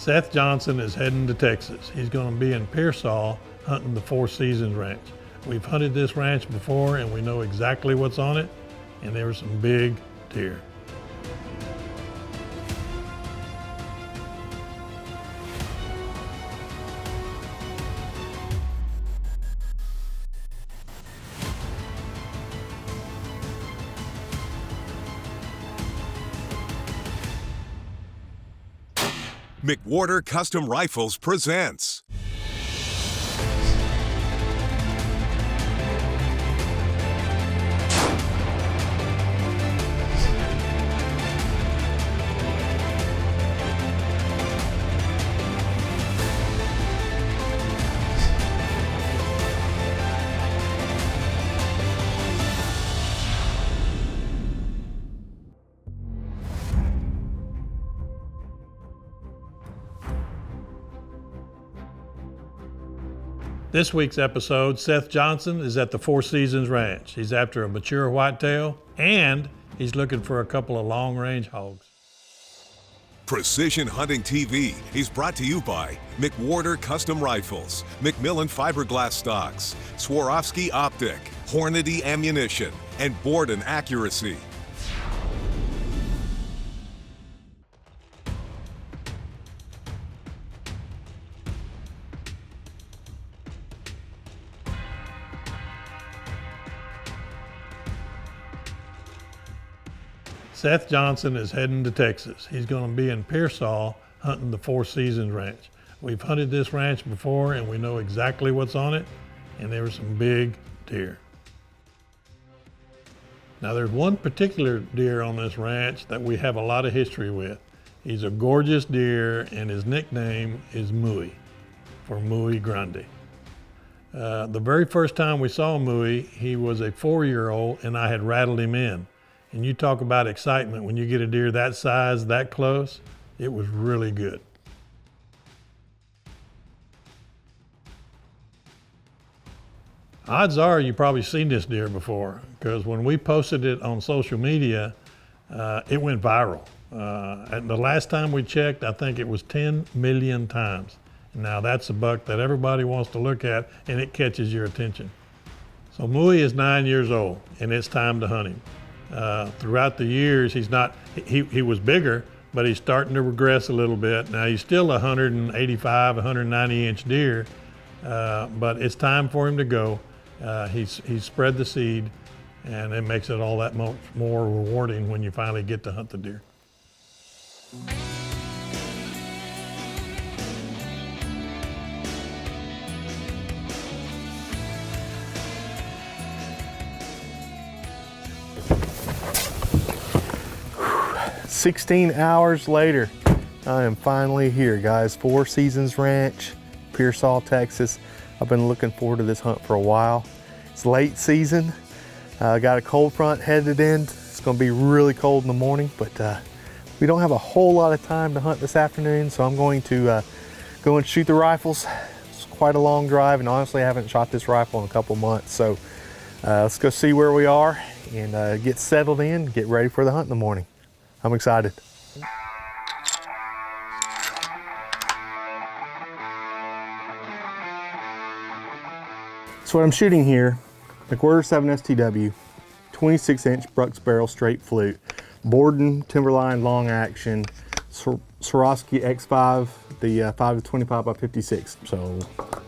Seth Johnson is heading to Texas. He's going to be in Pearsall hunting the Four Seasons Ranch. We've hunted this ranch before and we know exactly what's on it, and there were some big deer. McWhorter Custom Rifles presents This week's episode, Seth Johnson is at the Four Seasons Ranch. He's after a mature whitetail and he's looking for a couple of long-range hogs. Precision Hunting TV is brought to you by McWhorter Custom Rifles, Macmillan Fiberglass Stocks, Swarovski Optic, Hornady Ammunition, and Borden Accuracy. Seth Johnson is heading to Texas. He's going to be in Pearsall hunting the Four Seasons Ranch. We've hunted this ranch before and we know exactly what's on it, and there were some big deer. Now there's one particular deer on this ranch that we have a lot of history with. He's a gorgeous deer and his nickname is Muy, for Muy Grande. The very first time we saw Muy, he was a 4-year-old and I had rattled him in. And you talk about excitement when you get a deer that size, that close, it was really good. Odds are you've probably seen this deer before, because when we posted it on social media, it went viral. And the last time we checked, I think it was 10 million times. Now that's a buck that everybody wants to look at and it catches your attention. So Muy is 9 years old and it's time to hunt him. Throughout the years, he was bigger, but he's starting to regress a little bit. Now he's still a 185, 190 inch deer, but it's time for him to go. He's spread the seed, and it makes it all that much more rewarding when you finally get to hunt the deer. Whew. 16 hours later, I am finally here, guys. Four Seasons Ranch, Pearsall, Texas. I've been looking forward to this hunt for a while. It's late season. Got a cold front headed in. It's gonna be really cold in the morning, but we don't have a whole lot of time to hunt this afternoon, so I'm going to go and shoot the rifles. It's quite a long drive, and honestly, I haven't shot this rifle in a couple months, so let's go see where we are and get settled in, get ready for the hunt in the morning. I'm excited. So what I'm shooting here, McWhorter 7 STW, 26-inch Brooks barrel straight flute, Borden Timberline long action, Swarovski X5, the 5-25 by 56. So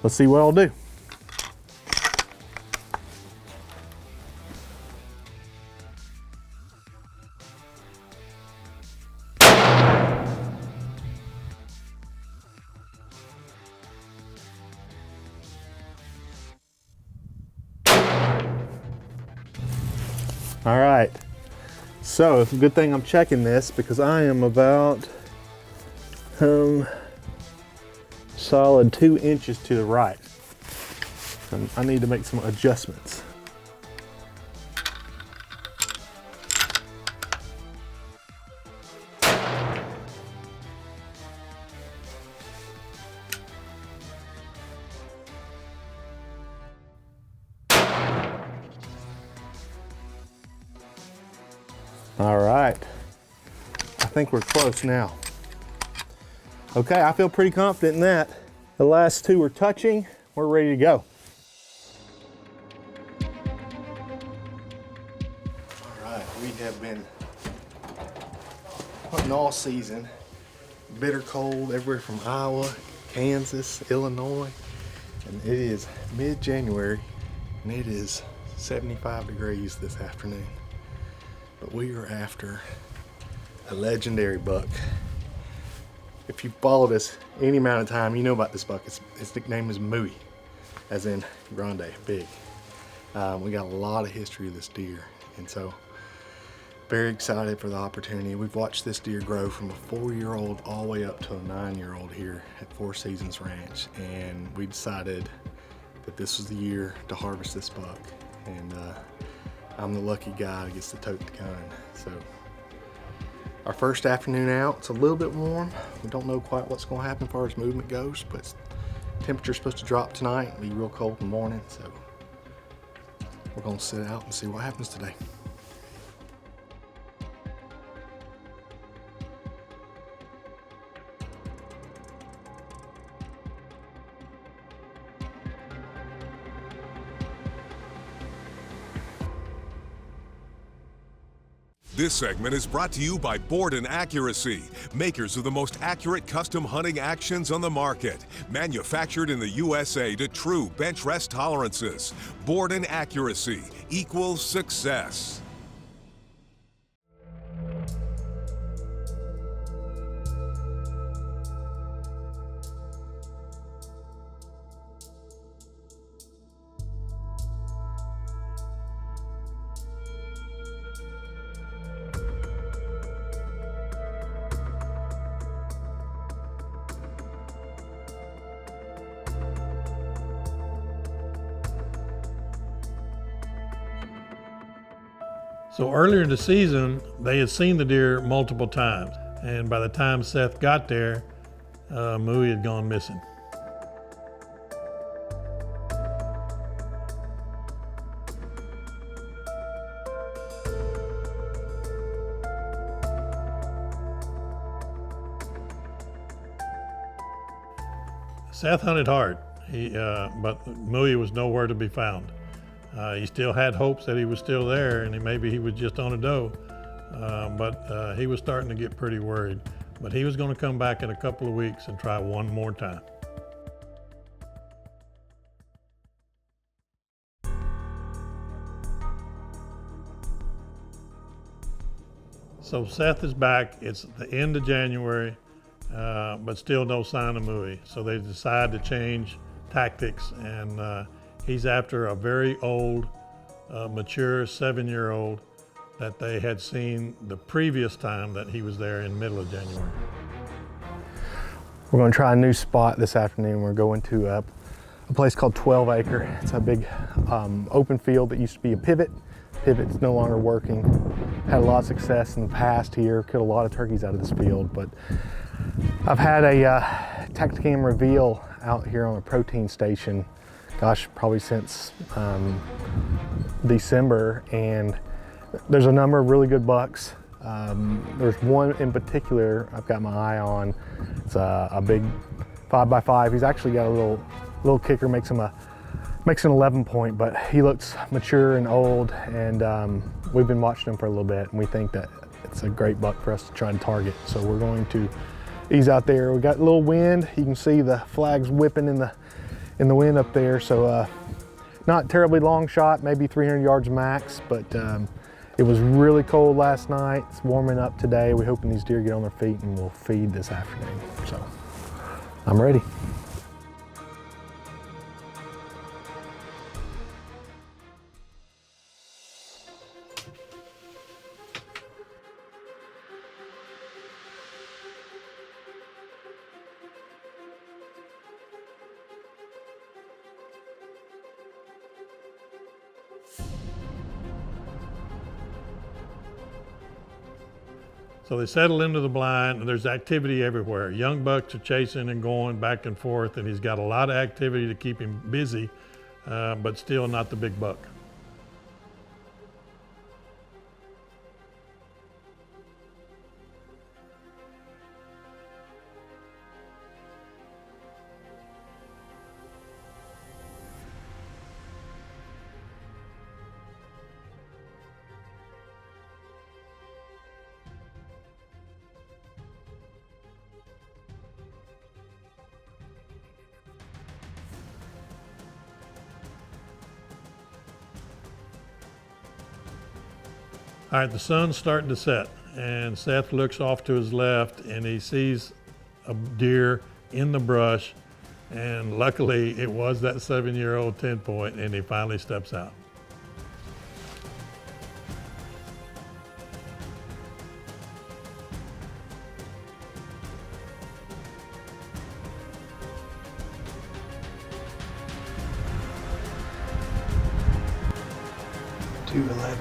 let's see what I'll do. All right, so it's a good thing I'm checking this because I am about solid 2 inches to the right. I need to make some adjustments. All right, I think we're close now. Okay, I feel pretty confident in that. The last two are touching. We're ready to go. All right, we have been hunting all season. Bitter cold everywhere from Iowa, Kansas, Illinois. And it is mid-January and it is 75 degrees this afternoon. But we are after a legendary buck. If you followed us any amount of time, you know about this buck. His nickname is Mooey, as in grande, big. We got a lot of history of this deer, and so very excited for the opportunity. We've watched this deer grow from a 4-year-old all the way up to a 9-year-old here at Four Seasons Ranch, and we decided that this was the year to harvest this buck. And I'm the lucky guy that gets to tote the gun. So our first afternoon out, it's a little bit warm. We don't know quite what's going to happen as far as movement goes, but temperature's supposed to drop tonight and be real cold in the morning. So we're going to sit out and see what happens today. This segment is brought to you by Board & Accuracy, makers of the most accurate custom hunting actions on the market. Manufactured in the USA to true bench rest tolerances. Board & Accuracy equals success. So earlier in the season, they had seen the deer multiple times. And by the time Seth got there, Mooey had gone missing. Seth hunted hard, but Mooey was nowhere to be found. He still had hopes that he was still there and maybe he was just on a doe, but he was starting to get pretty worried. But he was going to come back in a couple of weeks and try one more time. So Seth is back. It's the end of January, but still no sign of Mooey. So they decide to change tactics, and he's after a very old, mature 7-year-old that they had seen the previous time that he was there in the middle of January. We're going to try a new spot this afternoon. We're going to a place called 12 Acre. It's a big open field that used to be a pivot. Pivot's no longer working. Had a lot of success in the past here, killed a lot of turkeys out of this field, but I've had a Tacticam reveal out here on a protein station, gosh, probably since December, and there's a number of really good bucks. There's one in particular I've got my eye on. It's a big 5x5. He's actually got a little kicker, makes an 11 point, but he looks mature and old, and we've been watching him for a little bit, and we think that it's a great buck for us to try and target. So we're going to ease out there. We got a little wind. You can see the flags whipping in the wind up there. So not terribly long shot, maybe 300 yards max, but it was really cold last night. It's warming up today. We're hoping these deer get on their feet and we'll feed this afternoon. So I'm ready. So they settle into the blind, and there's activity everywhere. Young bucks are chasing and going back and forth, and he's got a lot of activity to keep him busy, but still not the big buck. All right, the sun's starting to set, and Seth looks off to his left and he sees a deer in the brush, and luckily it was that 7-year-old 10-point, and he finally steps out. .211.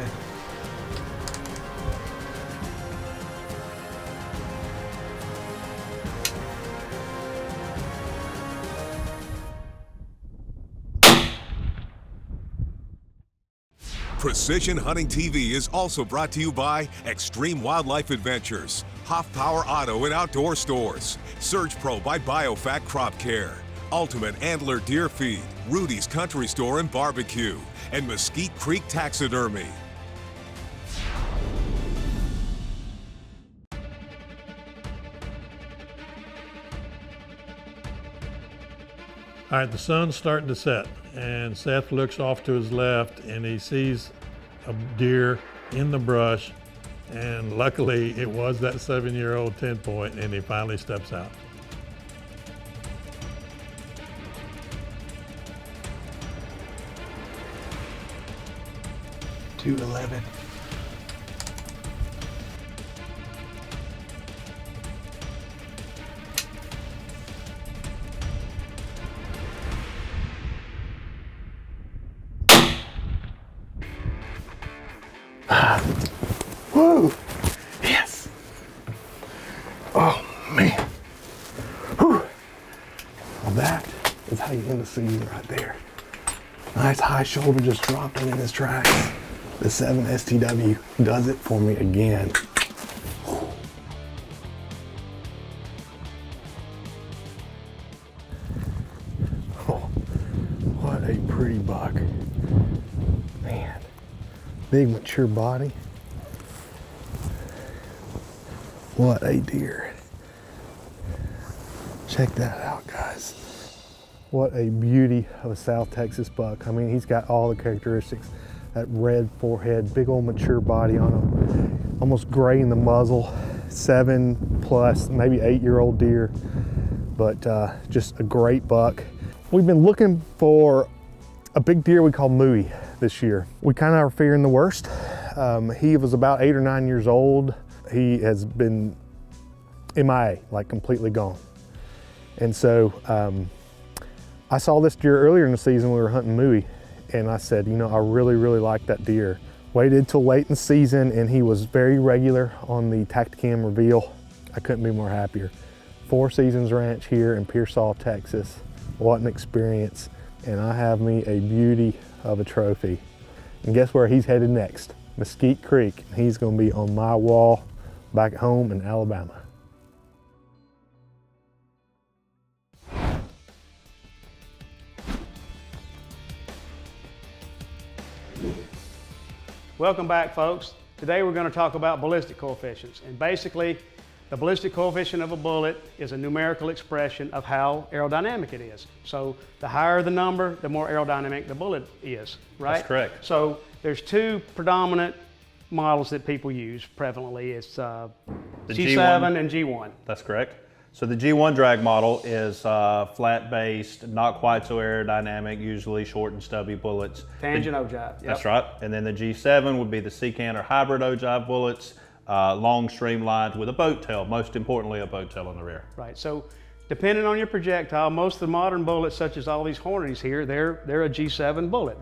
Precision Hunting TV is also brought to you by Extreme Wildlife Adventures, Hoff Power Auto and Outdoor Stores, Surge Pro by Biofac Crop Care, Ultimate Antler Deer Feed, Rudy's Country Store and Barbecue, and Mesquite Creek Taxidermy. All right, the sun's starting to set, and Seth looks off to his left and he sees a deer in the brush, and luckily it was that 7-year-old 10-point, and he finally steps out. .211. Woo! Yes! Oh, man. Whew. Well, that is how you end the season right there. Nice high shoulder just dropped in his tracks. The 7 STW does it for me again. Oh, what a pretty buck. Man, big mature body. What a deer. Check that out, guys. What a beauty of a South Texas buck. I mean, he's got all the characteristics. That red forehead, big old mature body on him, almost gray in the muzzle, 7+, maybe 8-year-old deer, but just a great buck. We've been looking for a big deer we call Mooey this year. We kind of are fearing the worst. He was about 8 or 9 years old. He has been MIA, like completely gone. And so I saw this deer earlier in the season when we were hunting Mooey, and I said, you know, I really, really like that deer. Waited till late in the season, and he was very regular on the Tacticam reveal. I couldn't be more happier. 4 Seasons Ranch here in Pearsall, Texas. What an experience. And I have me a beauty of a trophy. And guess where he's headed next? Mesquite Creek. He's gonna be on my wall back home in Alabama. Welcome back, folks. Today we're going to talk about ballistic coefficients. And basically, the ballistic coefficient of a bullet is a numerical expression of how aerodynamic it is. So the higher the number, the more aerodynamic the bullet is, right? That's correct. So there's 2 predominant models that people use prevalently. It's the G7 and G1. That's correct. So the G1 drag model is flat-based, not quite so aerodynamic, usually short and stubby bullets. Tangent ogive. Yep. That's right. And then the G7 would be the secant or hybrid ogive bullets, long streamlined with a boat tail, most importantly a boat tail on the rear. Right. So depending on your projectile, most of the modern bullets, such as all these Hornadies here, they're a G7 bullet.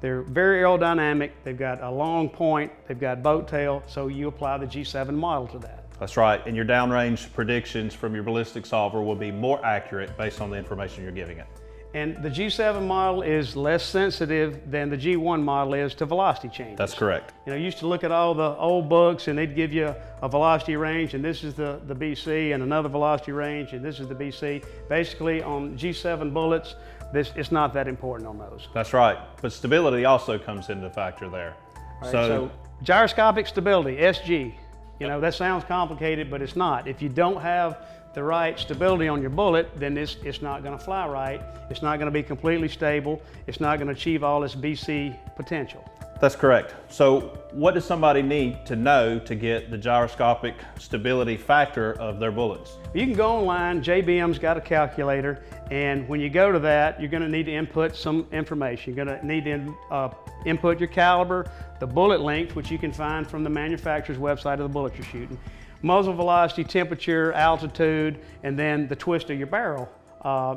They're very aerodynamic. They've got a long point. They've got boat tail. So you apply the G7 model to that. That's right. And your downrange predictions from your ballistic solver will be more accurate based on the information you're giving it. And the G7 model is less sensitive than the G1 model is to velocity changes. That's correct. You know, you used to look at all the old books and they'd give you a velocity range, and this is the BC, and another velocity range, and this is the BC. Basically on G7 bullets, it's not that important on those. That's right. But stability also comes into factor there. Right, so gyroscopic stability, SG. You know, that sounds complicated, but it's not. If you don't have the right stability on your bullet, then it's not going to fly right. It's not going to be completely stable. It's not going to achieve all its BC potential. That's correct. So what does somebody need to know to get the gyroscopic stability factor of their bullets? You can go online, JBM's got a calculator, and when you go to that, you're gonna need to input some information. You're gonna need to input your caliber, the bullet length, which you can find from the manufacturer's website of the bullet you're shooting, muzzle velocity, temperature, altitude, and then the twist of your barrel,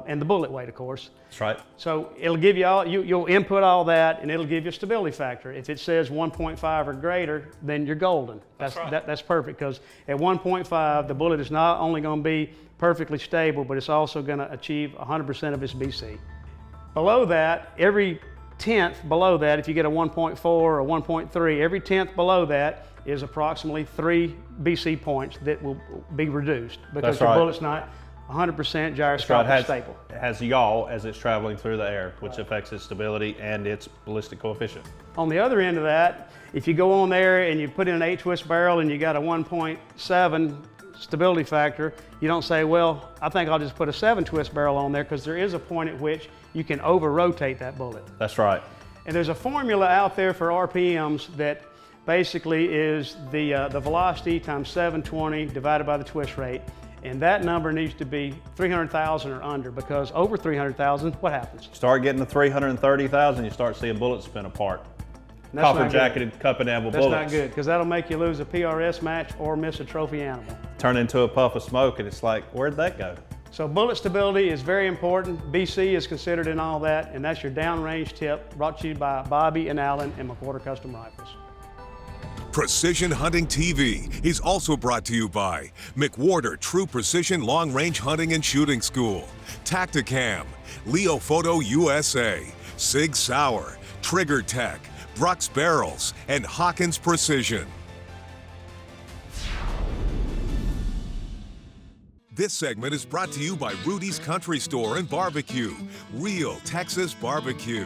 and the bullet weight, of course. That's right. So it'll give you all, you'll input all that, and it'll give you a stability factor. If it says 1.5 or greater, then you're golden. That's right. That's perfect, because at 1.5, the bullet is not only going to be perfectly stable, but it's also going to achieve 100% of its BC. Below that, every 10th below that, if you get a 1.4 or 1.3, every 10th below that is approximately 3 BC points that will be reduced, because your bullet's not 100% gyroscopic stable. It has yaw as it's traveling through the air, which affects its stability and its ballistic coefficient. On the other end of that, if you go on there and you put in an 8-twist barrel and you got a 1.7 stability factor, you don't say, well, I think I'll just put a 7-twist barrel on there, because there is a point at which you can over-rotate that bullet. That's right. And there's a formula out there for RPMs that basically is the velocity times 720 divided by the twist rate. And that number needs to be 300,000 or under, because over 300,000, what happens? Start getting to 330,000, you start seeing bullets spin apart. Copper-jacketed cup and ammo bullets. That's not good, because that'll make you lose a PRS match or miss a trophy animal. Turn into a puff of smoke, and it's like, where'd that go? So bullet stability is very important. BC is considered in all that, and that's your downrange tip, brought to you by Bobby and Alan and McWhorter Custom Rifles. Precision Hunting TV is also brought to you by McWhorter True Precision Long Range Hunting and Shooting School, Tacticam, Leo Photo USA, Sig Sauer, Trigger Tech, Brux Barrels, and Hawkins Precision. This segment is brought to you by Rudy's Country Store and Barbecue, real Texas barbecue.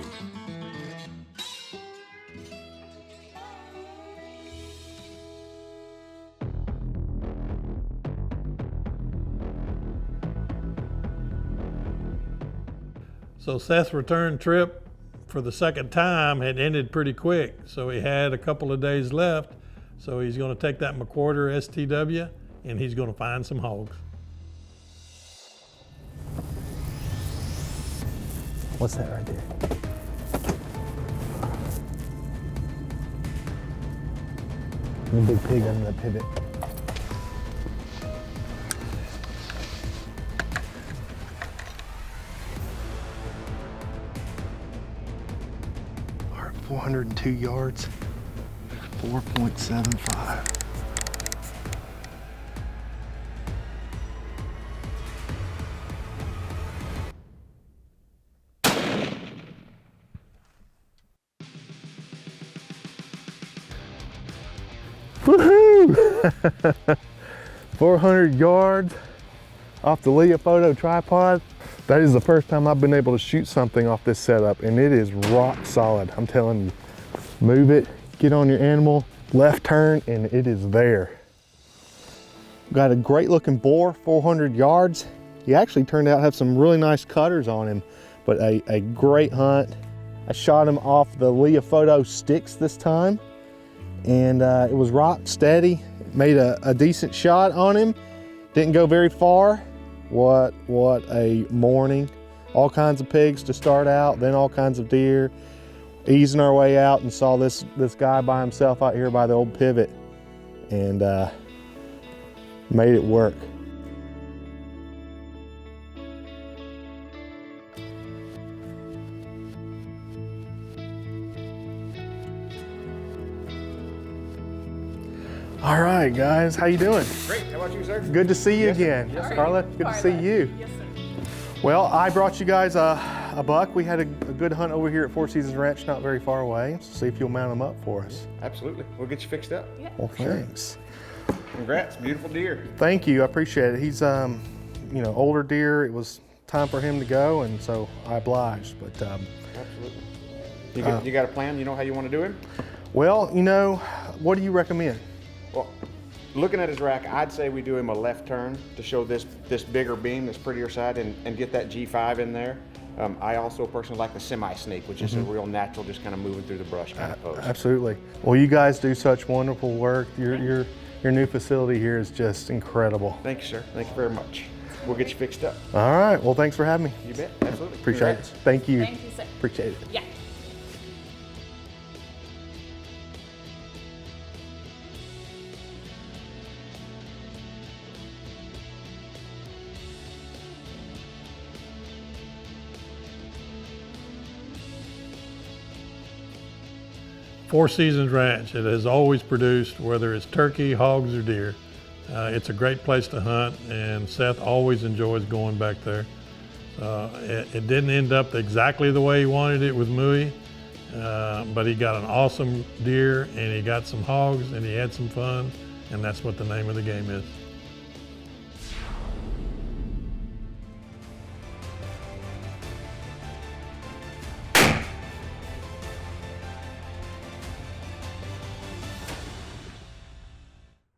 So Seth's return trip for the second time had ended pretty quick. So he had a couple of days left. So he's going to take that McWhorter STW and he's going to find some hogs. What's that right there? The big pig under that pivot. All right, 402 yards, 4.75. Woohoo! 400 yards off the Leo Photo tripod. That is the first time I've been able to shoot something off this setup, and it is rock solid. I'm telling you, move it, get on your animal, left turn, and it is there. Got a great looking boar, 400 yards. He actually turned out to have some really nice cutters on him, but a great hunt. I shot him off the Leo Photo sticks this time, and it was rock steady. Made a decent shot on him. Didn't go very far. What a morning. All kinds of pigs to start out, then all kinds of deer. Easing our way out and saw this guy by himself out here by the old pivot, and made it work. All right, guys, how you doing? Great, how about you, sir? Good to see you again. Yes, sir. Carla, good to see you. Yes, sir. Well, I brought you guys a buck. We had a good hunt over here at Four Seasons Ranch, not very far away. So see if you'll mount him up for us. Absolutely, we'll get you fixed up. Yeah. Well, thanks. Congrats, beautiful deer. Thank you, I appreciate it. He's, older deer. It was time for him to go, and so I obliged. But Absolutely. You got a plan? You know how you want to do him? well, what do you recommend? Well, looking at his rack, I'd say we do him a left turn to show this bigger beam, this prettier side, and get that G5 in there. I also personally like the semi-sneak, which is a real natural, just kind of moving through the brush kind of pose. Absolutely. Well, you guys do such wonderful work. Your new facility here is just incredible. Thank you, sir. Thank you very much. We'll get you fixed up. All right. Well, thanks for having me. You bet. Absolutely. Appreciate Congrats. it. Thank you. Thank you, sir. Appreciate it. Yeah. Four Seasons Ranch, it has always produced, whether it's turkey, hogs, or deer. It's a great place to hunt, and Seth always enjoys going back there. It didn't end up exactly the way he wanted it with Mui, but he got an awesome deer, and he got some hogs, and he had some fun, and that's what the name of the game is.